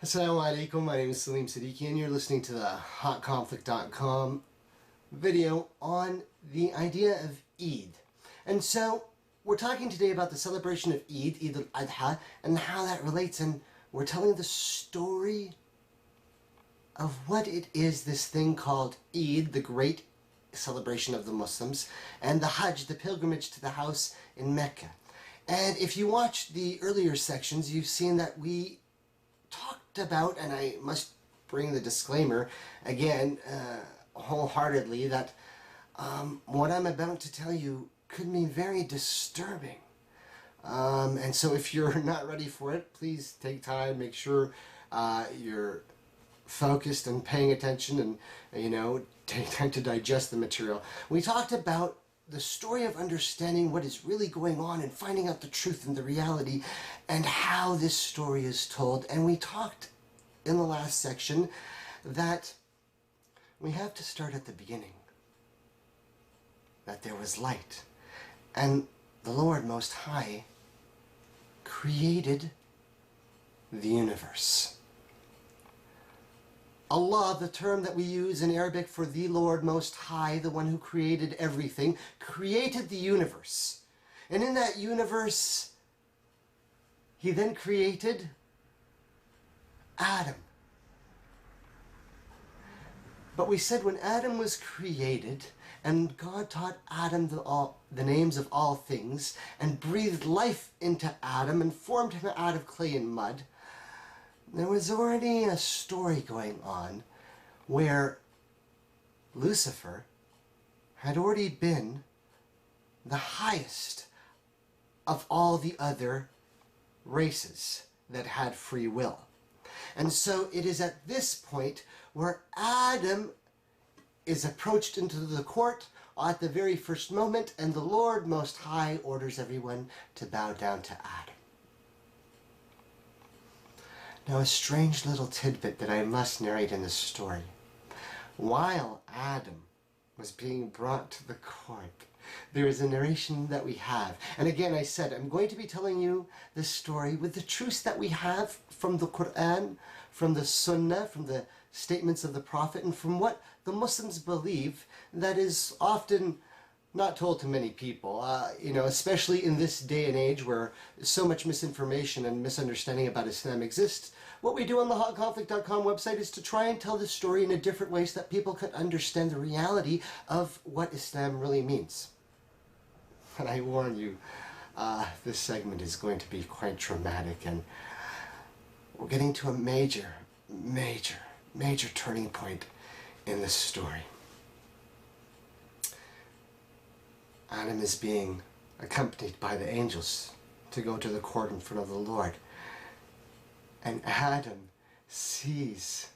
Assalamu alaikum, my name is Salim Siddiqui and you're listening to the hotconflict.com video on the idea of Eid. And so, we're talking today about the celebration of Eid, Eid al-Adha, and how that relates, and we're telling the story of what it is, this thing called Eid, the great celebration of the Muslims, and the Hajj, the pilgrimage to the house in Mecca. And if you watched the earlier sections, you've seen that we talked about, and I must bring the disclaimer again wholeheartedly, that what I'm about to tell you could be very disturbing. And so if you're not ready for it, please take time, make sure you're focused and paying attention, and take time to digest the material. We talked about the story of understanding what is really going on and finding out the truth and the reality and how this story is told. And we talked in the last section that we have to start at the beginning. That there was light. And the Lord Most High created the universe. Allah, the term that we use in Arabic for the Lord Most High, the one who created everything, created the universe. And in that universe, He then created Adam. But we said when Adam was created, and God taught Adam the names of all things, and breathed life into Adam, and formed him out of clay and mud, there was already a story going on where Lucifer had already been the highest of all the other races that had free will. And so it is at this point where Adam is approached into the court at the very first moment, and the Lord Most High orders everyone to bow down to Adam. Now, a strange little tidbit that I must narrate in this story. While Adam was being brought to the court, there is a narration that we have. And again, I said, I'm going to be telling you this story with the truths that we have from the Quran, from the Sunnah, from the statements of the Prophet, and from what the Muslims believe that is often not told to many people, especially in this day and age where so much misinformation and misunderstanding about Islam exists. What we do on the hotconflict.com website is to try and tell this story in a different way so that people could understand the reality of what Islam really means. And I warn you, this segment is going to be quite dramatic, and we're getting to a major turning point in this story. Adam is being accompanied by the angels to go to the court in front of the Lord. And Adam sees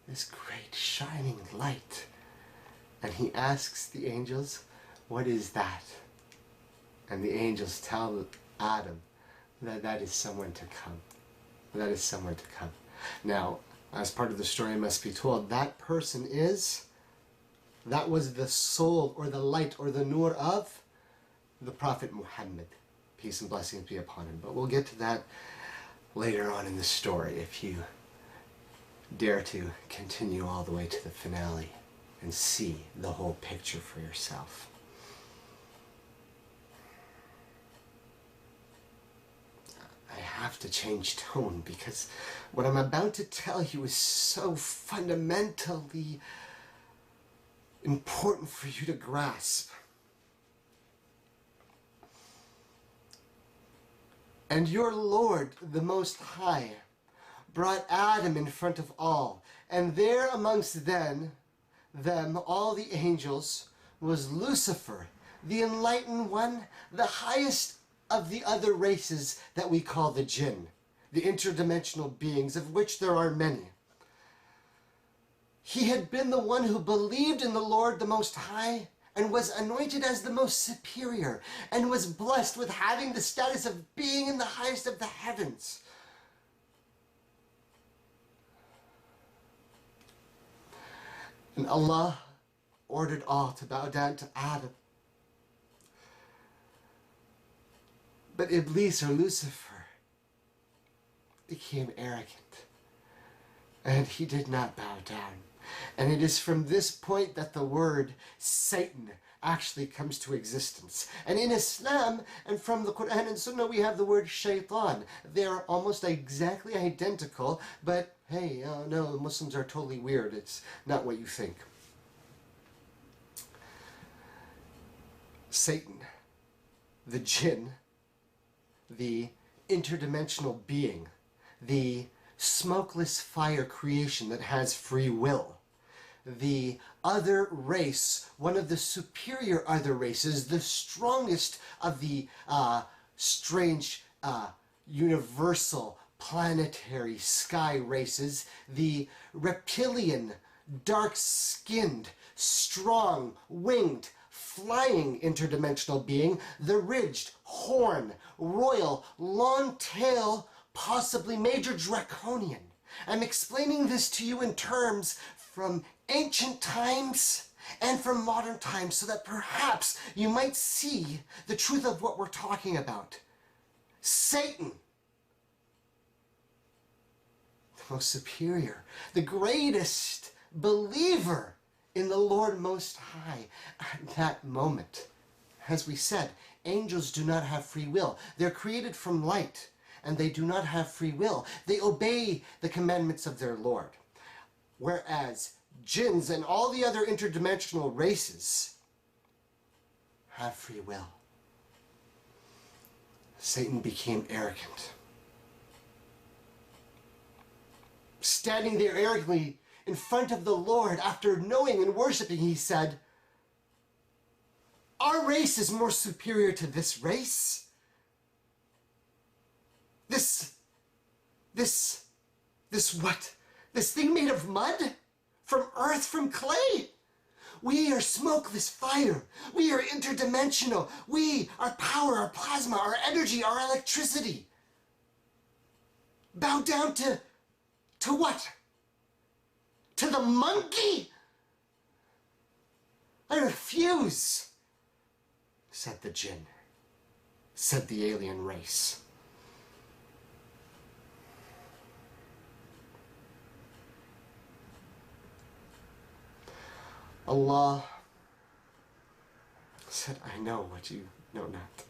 this great shining light. And he asks the angels, "What is that?" And the angels tell Adam that that is someone to come. That is someone to come. Now, as part of the story, it must be told, that person that was the soul or the light or the nur of the Prophet Muhammad. Peace and blessings be upon him. But we'll get to that later on in the story if you dare to continue all the way to the finale and see the whole picture for yourself. I have to change tone because what I'm about to tell you is so fundamentally important for you to grasp. And your Lord, the Most High, brought Adam in front of all, and there amongst them, all the angels, was Lucifer, the enlightened one, the highest of the other races that we call the Jinn, the interdimensional beings, of which there are many. He had been the one who believed in the Lord the Most High, and was anointed as the most superior, and was blessed with having the status of being in the highest of the heavens. And Allah ordered all to bow down to Adam. But Iblis, or Lucifer, became arrogant. And he did not bow down. And it is from this point that the word Satan actually comes to existence. And in Islam, and from the Quran and Sunnah, we have the word shaitan. They're almost exactly identical, but hey, no, Muslims are totally weird. It's not what you think. Satan, the Jinn, the interdimensional being, the smokeless fire creation that has free will, the other race, one of the superior other races, the strongest of the strange universal planetary sky races, the reptilian, dark-skinned, strong, winged, flying interdimensional being, the ridged, horn, royal, long tail, possibly major draconian. I'm explaining this to you in terms from ancient times and from modern times so that perhaps you might see the truth of what we're talking about. Satan, the most superior, the greatest believer in the Lord Most High at that moment. As we said, angels do not have free will. They're created from light, and they do not have free will. They obey the commandments of their Lord. Whereas jinns and all the other interdimensional races have free will. Satan became arrogant. Standing there arrogantly in front of the Lord, after knowing and worshiping, he said, "Our race is more superior to this race. This what? This thing made of mud? From earth, from clay? We are smokeless fire. We are interdimensional. We are power, our plasma, our energy, our electricity. Bow down to what? To the monkey? I refuse," said the Jinn, said the alien race. Allah said, "I know what you know not."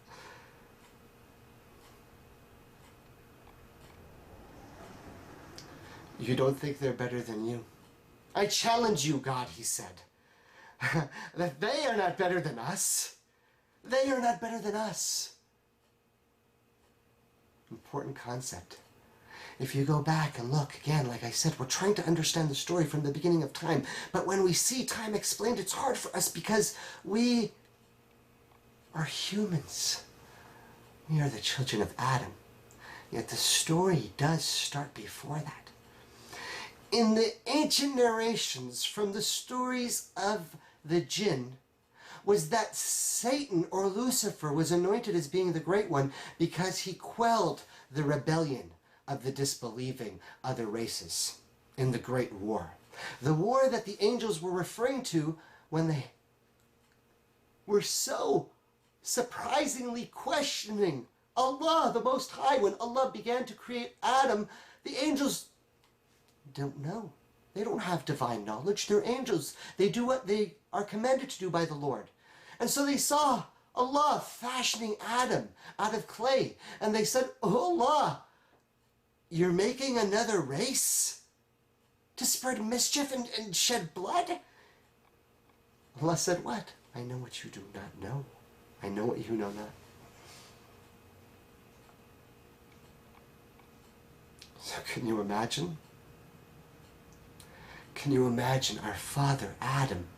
You don't think they're better than you? I challenge you, God, he said, that they are not better than us. They are not better than us. Important concept. If you go back and look, again, like I said, we're trying to understand the story from the beginning of time. But when we see time explained, it's hard for us because we are humans. We are the children of Adam. Yet the story does start before that. In the ancient narrations from the stories of the Jinn, was that Satan or Lucifer was anointed as being the Great One because he quelled the rebellion of the disbelieving other races in the Great War. The war that the angels were referring to when they were so surprisingly questioning Allah, the Most High. When Allah began to create Adam, the angels don't know. They don't have divine knowledge. They're angels. They do what they are commanded to do by the Lord. And so they saw Allah fashioning Adam out of clay. And they said, "Oh Allah, you're making another race to spread mischief and shed blood?" Allah said, "What? I know what you do not know. I know what you know not." So can you imagine? Can you imagine our father, Adam,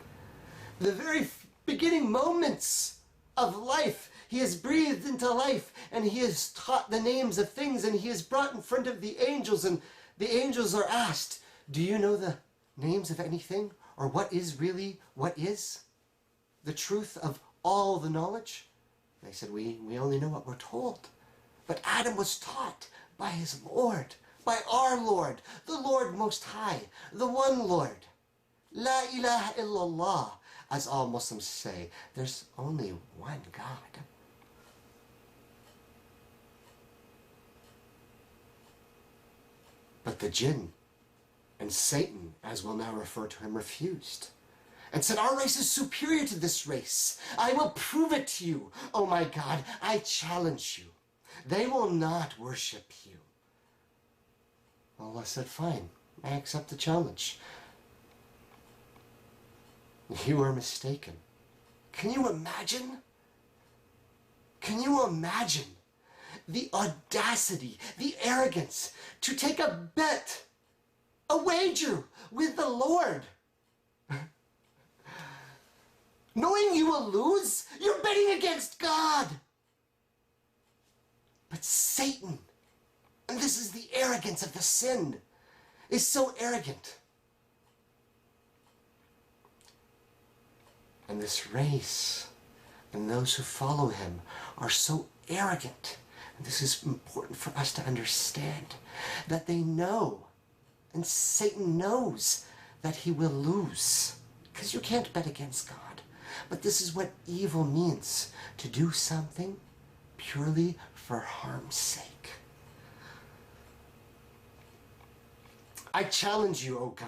the very beginning moments of life? He has breathed into life, and he has taught the names of things, and he is brought in front of the angels, and the angels are asked, "Do you know the names of anything? Or what is really what is? The truth of all the knowledge?" They said, we only know what we're told. But Adam was taught by his Lord, by our Lord, the Lord Most High, the one Lord. La ilaha illallah, as all Muslims say. There's only one God. But the Jinn And Satan, as we'll now refer to him, refused and said, our race is superior to this race. I will prove it to you. Oh my God, I challenge you. They will not worship you. Allah said, fine, I accept the challenge. You are mistaken. Can you imagine? Can you imagine the audacity, the arrogance to take a bet, a wager with the Lord? Knowing you will lose, you're betting against God. But Satan, and this is the arrogance of the sin, is so arrogant. And this race and those who follow him are so arrogant. And this is important for us to understand, that they know, and Satan knows, that he will lose. Because you can't bet against God. But this is what evil means, to do something purely for harm's sake. I challenge you, O God,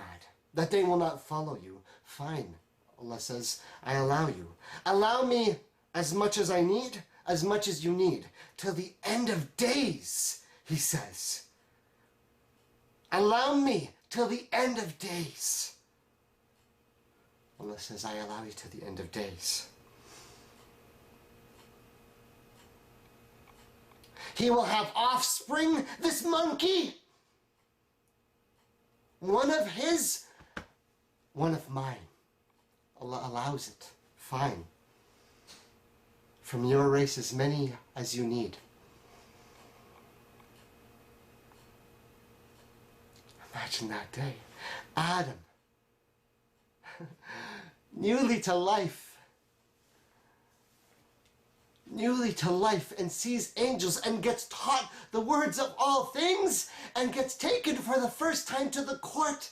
that they will not follow you. Fine. Allah says, I allow you. Allow me as much as I need, as much as you need, till the end of days, he says. Allow me till the end of days. Allah says, I allow you to the end of days. He will have offspring, this monkey. One of his, one of mine. Allah allows it. Fine. From your race, as many as you need. Imagine that day. Adam, newly to life, and sees angels and gets taught the words of all things and gets taken for the first time to the court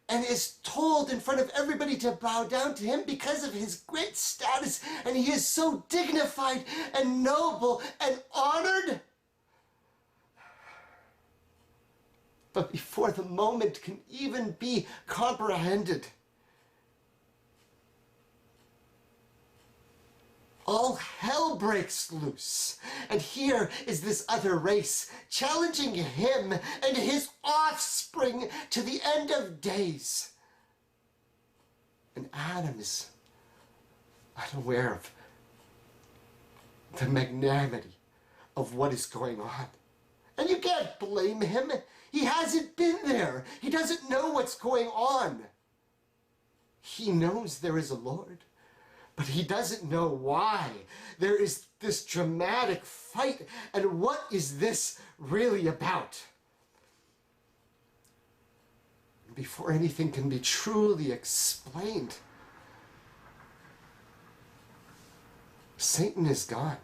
and is told in front of everybody to bow down to him because of his great status, and he is so dignified and noble and honored. But before the moment can even be comprehended, all hell breaks loose. And here is this other race challenging him and his offspring to the end of days. And Adam is unaware of the magnanimity of what is going on. And you can't blame him. He hasn't been there. He doesn't know what's going on. He knows there is a Lord, but he doesn't know why. There is this dramatic fight, and what is this really about? Before anything can be truly explained, Satan is gone.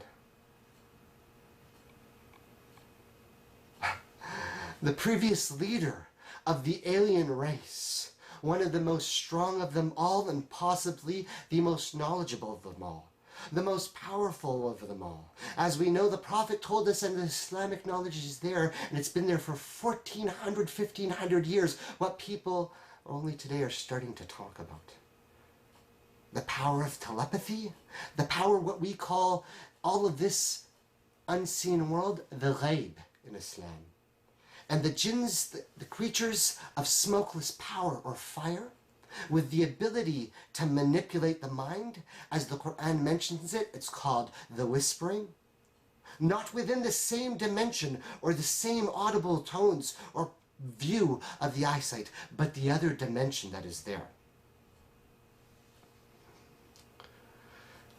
The previous leader of the alien race, one of the most strong of them all, and possibly the most knowledgeable of them all, the most powerful of them all. As we know, the Prophet told us, and the Islamic knowledge is there, and it's been there for 1400, 1500 years, what people only today are starting to talk about. The power of telepathy, the power, what we call all of this unseen world, the ghaib in Islam. And the jinns, the creatures of smokeless power or fire, with the ability to manipulate the mind, as the Quran mentions it, it's called the whispering. Not within the same dimension or the same audible tones or view of the eyesight, but the other dimension that is there.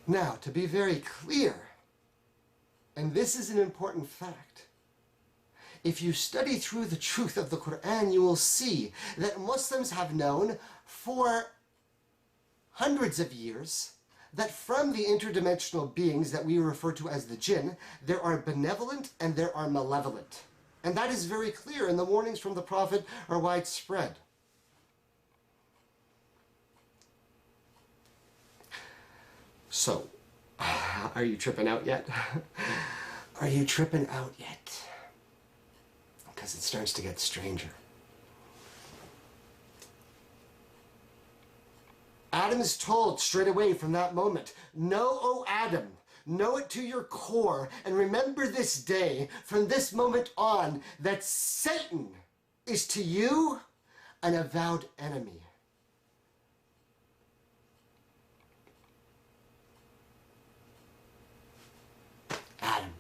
Now, to be very clear, and this is an important fact, if you study through the truth of the Quran, you will see that Muslims have known for hundreds of years that from the interdimensional beings that we refer to as the Jinn, there are benevolent and there are malevolent. And that is very clear, and the warnings from the Prophet are widespread. So, are you tripping out yet? Are you tripping out yet? Because it starts to get stranger. Adam is told straight away from that moment, "Know, O Adam, know it to your core, and remember this day, from this moment on, that Satan is to you an avowed enemy." Adam,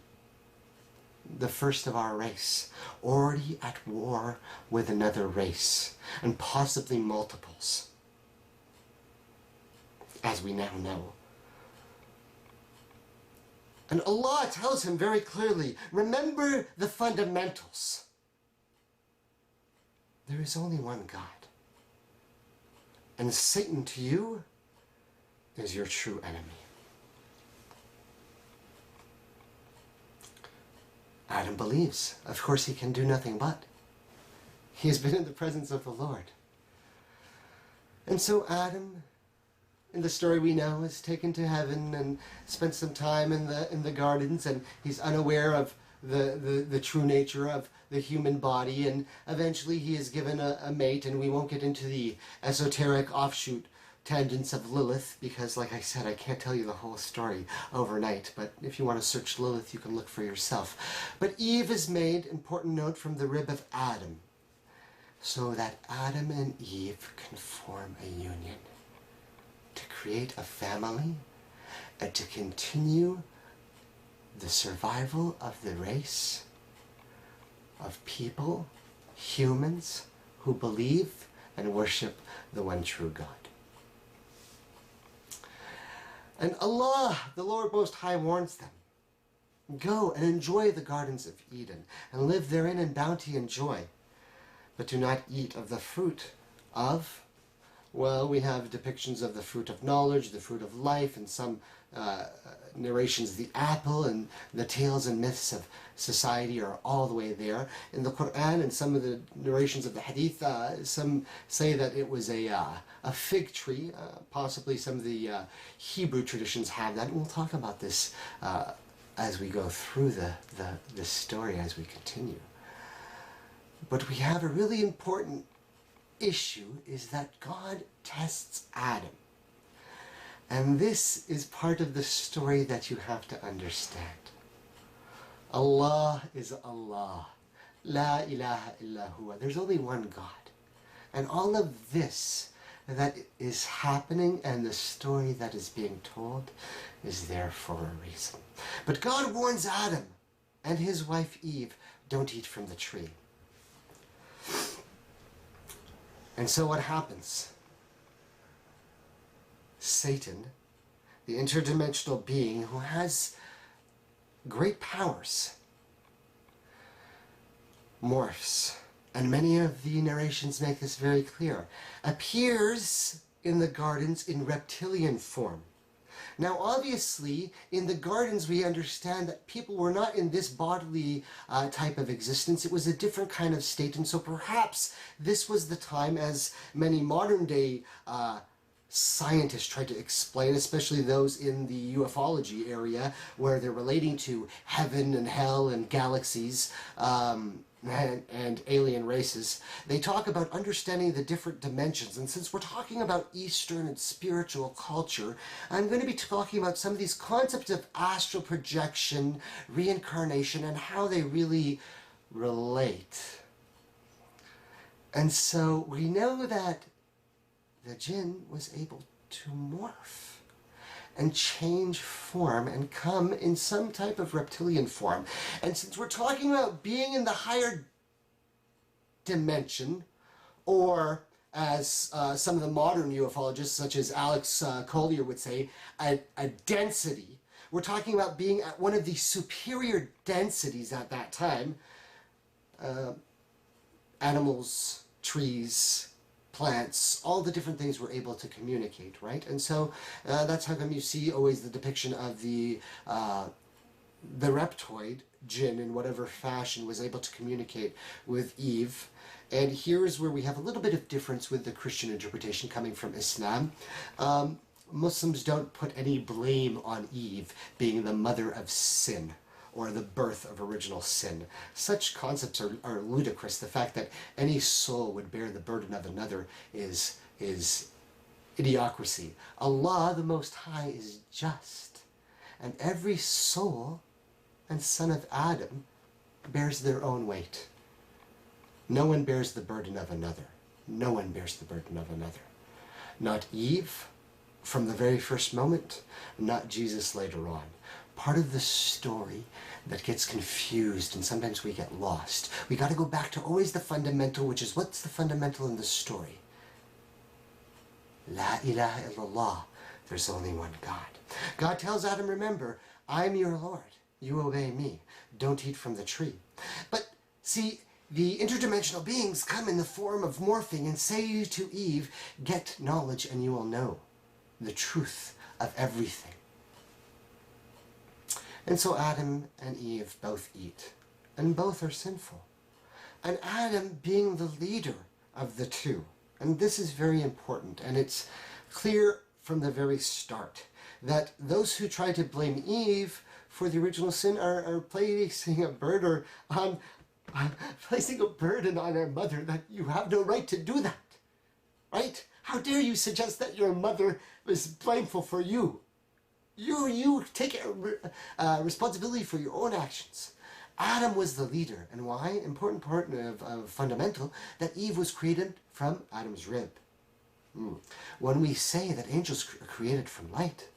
the first of our race, already at war with another race, and possibly multiples, as we now know. And Allah tells him very clearly, remember the fundamentals. There is only one God. And Satan to you is your true enemy. Adam believes. Of course he can do nothing but. He has been in the presence of the Lord. And so Adam, in the story we know, is taken to heaven and spent some time in the gardens, and he's unaware of the true nature of the human body, and eventually he is given a mate, and we won't get into the esoteric offshoot tangents of Lilith, because like I said, I can't tell you the whole story overnight, but if you want to search Lilith, you can look for yourself. But Eve is made, important note, from the rib of Adam, so that Adam and Eve can form a union, to create a family, and to continue the survival of the race of people, humans, who believe and worship the one true God. And Allah, the Lord Most High, warns them, "Go and enjoy the gardens of Eden, and live therein in bounty and joy. But do not eat of the fruit of," well, we have depictions of the fruit of knowledge, the fruit of life, and some narrations, the apple, and the tales and myths of society are all the way there. In the Quran and some of the narrations of the Hadith, some say that it was a fig tree. Possibly some of the Hebrew traditions have that. And we'll talk about this as we go through the story, as we continue. But we have a really important issue, is that God tests Adam. And this is part of the story that you have to understand. Allah is Allah. La ilaha illa huwa. There's only one God. And all of this that is happening and the story that is being told is there for a reason. But God warns Adam and his wife Eve, don't eat from the tree. And so what happens? Satan, the interdimensional being who has great powers, morphs, and many of the narrations make this very clear, appears in the gardens in reptilian form. Now obviously, in the gardens we understand that people were not in this bodily type of existence. It was a different kind of state, and so perhaps this was the time, as many modern day scientists try to explain, especially those in the ufology area, where they're relating to heaven and hell and galaxies and alien races. They talk about understanding the different dimensions, and since we're talking about Eastern and spiritual culture, I'm going to be talking about some of these concepts of astral projection, reincarnation, and how they really relate. And so we know that the Jinn was able to morph and change form and come in some type of reptilian form. And since we're talking about being in the higher dimension, or as some of the modern ufologists, such as Alex Collier would say, a density, we're talking about being at one of the superior densities at that time. Animals, trees, plants, all the different things were able to communicate, right? And so that's how come you see always the depiction of the reptoid, Jinn, in whatever fashion, was able to communicate with Eve. And here's where we have a little bit of difference with the Christian interpretation coming from Islam. Muslims don't put any blame on Eve being the mother of sin, or the birth of original sin. Such concepts are ludicrous. The fact that any soul would bear the burden of another is idiocracy. Allah, the Most High, is just. And every soul and son of Adam bears their own weight. No one bears the burden of another. No one bears the burden of another. Not Eve from the very first moment, not Jesus later on. Part of the story that gets confused and sometimes we get lost. We got to go back to always the fundamental, which is what's the fundamental in the story? La ilaha illallah. There's only one God. God tells Adam, remember, I'm your Lord. You obey me. Don't eat from the tree. But see, the interdimensional beings come in the form of morphing and say to Eve, get knowledge and you will know the truth of everything. And so Adam and Eve both eat, and both are sinful. And Adam being the leader of the two, and this is very important, and it's clear from the very start that those who try to blame Eve for the original sin are placing a burden on our mother, that you have no right to do that, right? How dare you suggest that your mother was blameful for you? You take responsibility for your own actions. Adam was the leader, and why? Important part of fundamental, that Eve was created from Adam's rib. When we say that angels are created from light,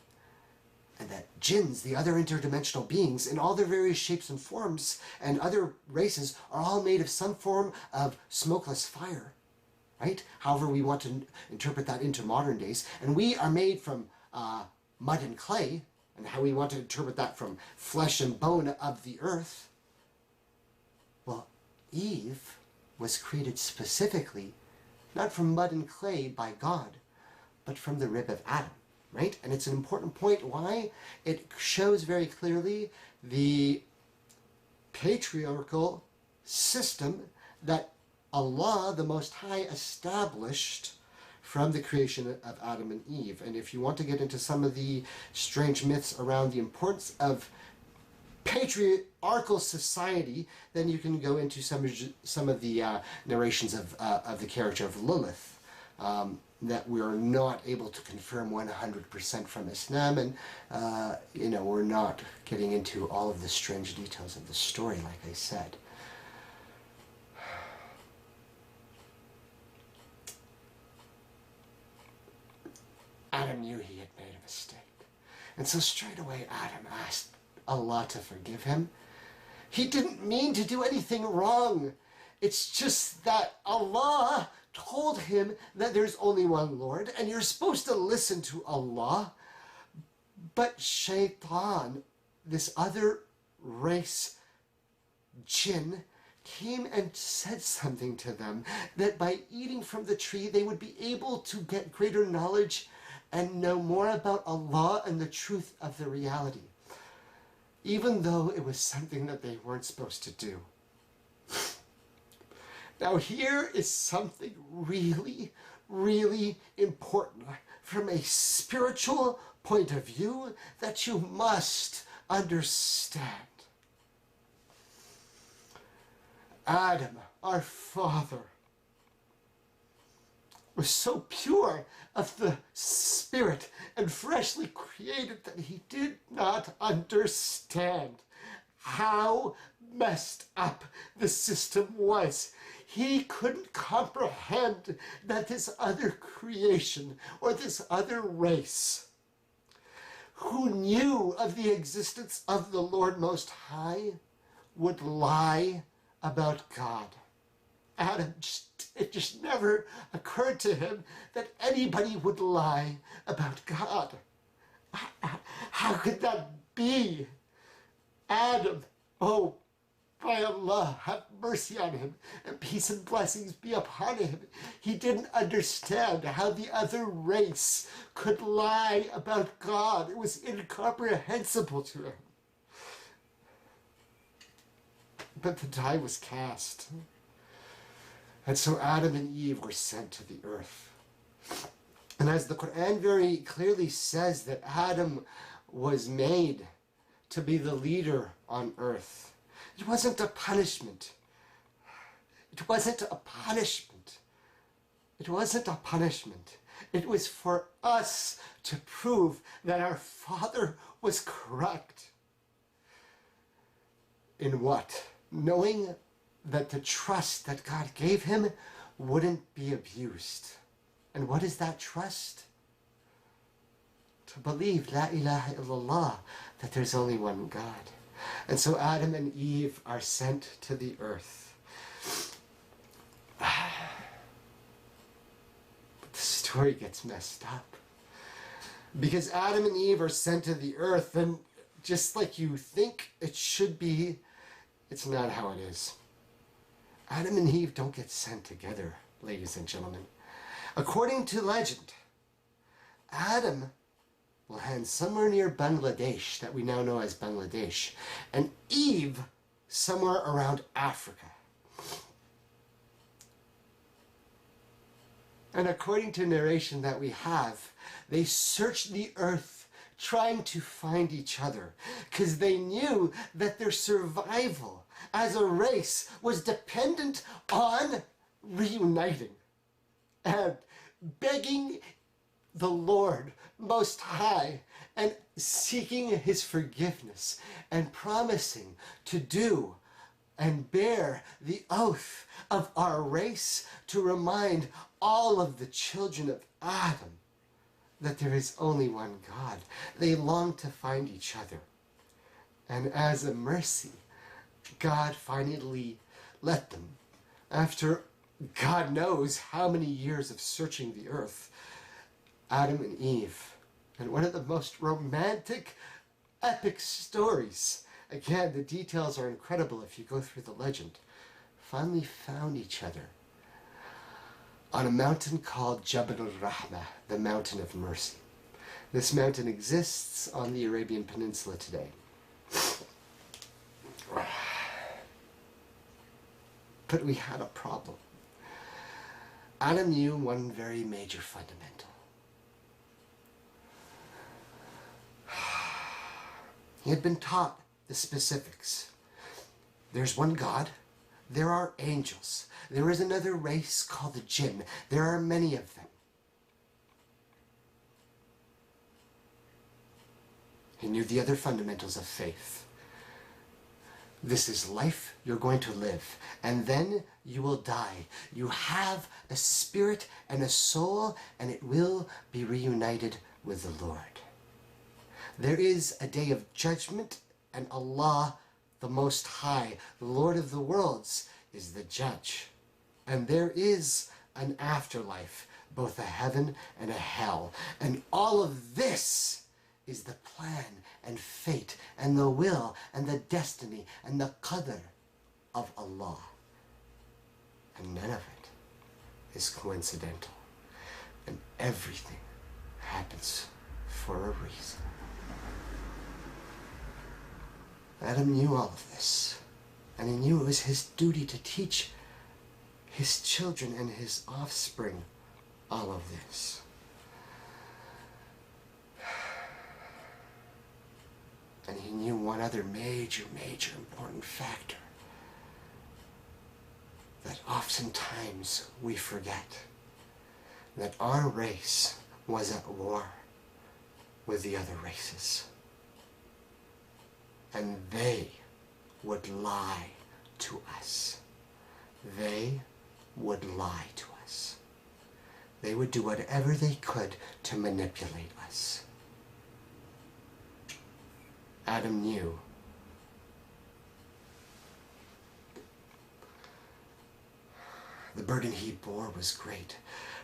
and that jinns, the other interdimensional beings, in all their various shapes and forms, and other races, are all made of some form of smokeless fire, right? However we want to interpret that into modern days. And we are made from mud and clay, and how we want to interpret that from flesh and bone of the earth. Well, Eve was created specifically, not from mud and clay by God, but from the rib of Adam. Right? And it's an important point. Why? It shows very clearly the patriarchal system that Allah, the Most High, established from the creation of Adam and Eve. And if you want to get into some of the strange myths around the importance of patriarchal society, then you can go into some of the narrations of the character of Lilith. That we are not able to confirm 100% from Islam, and we're not getting into all of the strange details of the story, like I said. Adam knew he had made a mistake, and so straight away Adam asked Allah to forgive him. He didn't mean to do anything wrong. It's just that Allah told him that there's only one Lord, and you're supposed to listen to Allah. But Shaitan, this other race, Jinn, came and said something to them, that by eating from the tree, they would be able to get greater knowledge and know more about Allah and the truth of the reality, even though it was something that they weren't supposed to do. Now here is something really, really important from a spiritual point of view that you must understand. Adam, our father, was so pure of the spirit and freshly created that he did not understand how messed up the system was. He couldn't comprehend that this other creation, or this other race, who knew of the existence of the Lord Most High, would lie about God. Adam, it just never occurred to him that anybody would lie about God. How could that be? Adam, oh, by Allah, have mercy on him, and peace and blessings be upon him. He didn't understand how the other race could lie about God. It was incomprehensible to him. But the die was cast. And so Adam and Eve were sent to the earth. And as the Quran very clearly says, that Adam was made to be the leader on earth. It wasn't a punishment. It wasn't a punishment. It wasn't a punishment. It was for us to prove that our Father was correct. In what? Knowing that the trust that God gave him wouldn't be abused. And what is that trust? To believe, La ilaha illallah, that there's only one God. And so Adam and Eve are sent to the earth. But the story gets messed up. Because Adam and Eve are sent to the earth, and just like you think it should be, it's not how it is. Adam and Eve don't get sent together, ladies and gentlemen. According to legend, Adam will land somewhere near Bangladesh, that we now know as Bangladesh, and Eve somewhere around Africa. And according to narration that we have, they searched the earth trying to find each other, because they knew that their survival as a race was dependent on reuniting and begging the Lord Most High and seeking his forgiveness and promising to do and bear the oath of our race to remind all of the children of Adam that there is only one God. They long to find each other. And as a mercy, God finally let them, after God knows how many years of searching the earth, Adam and Eve, and one of the most romantic, epic stories. Again, the details are incredible if you go through the legend. Finally found each other on a mountain called Jabal al-Rahmah, the Mountain of Mercy. This mountain exists on the Arabian Peninsula today. But we had a problem. Adam knew one very major fundamental. He had been taught the specifics. There's one God. There are angels. There is another race called the Jinn. There are many of them. He knew the other fundamentals of faith. This is life you're going to live, and then you will die. You have a spirit and a soul, and it will be reunited with the Lord. There is a day of judgment, and Allah, the Most High, the Lord of the worlds, is the judge. And there is an afterlife, both a heaven and a hell. And all of this is the plan and fate and the will and the destiny and the qadr of Allah. And none of it is coincidental. And everything happens for a reason. Adam knew all of this, and he knew it was his duty to teach his children and his offspring all of this. And he knew one other major important factor that oftentimes we forget, that our race was at war with the other races. And they would lie to us. They would lie to us. They would do whatever they could to manipulate us. Adam knew. The burden he bore was great.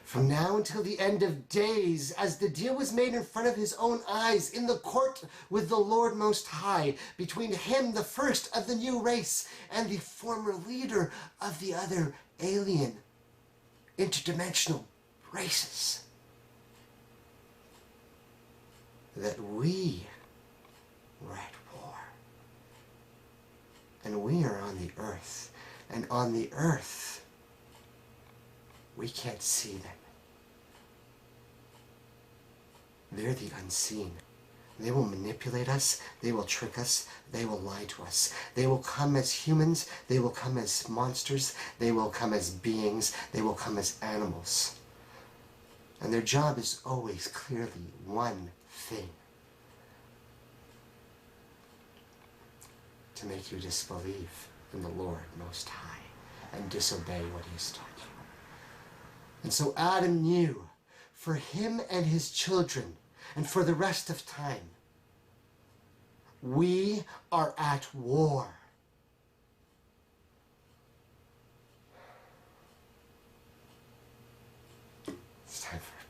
From now until the end of days, as the deal was made in front of his own eyes, in the court with the Lord Most High, between him, the first of the new race, and the former leader of the other alien, interdimensional races. That we were at war. And we are on the earth. And on the earth, we can't see them. They're the unseen. They will manipulate us, they will trick us, they will lie to us. They will come as humans, they will come as monsters, they will come as beings, they will come as animals. And their job is always clearly one thing: to make you disbelieve in the Lord Most High and disobey what He has taught you. And so Adam knew, for him and his children, and for the rest of time, we are at war. It's time for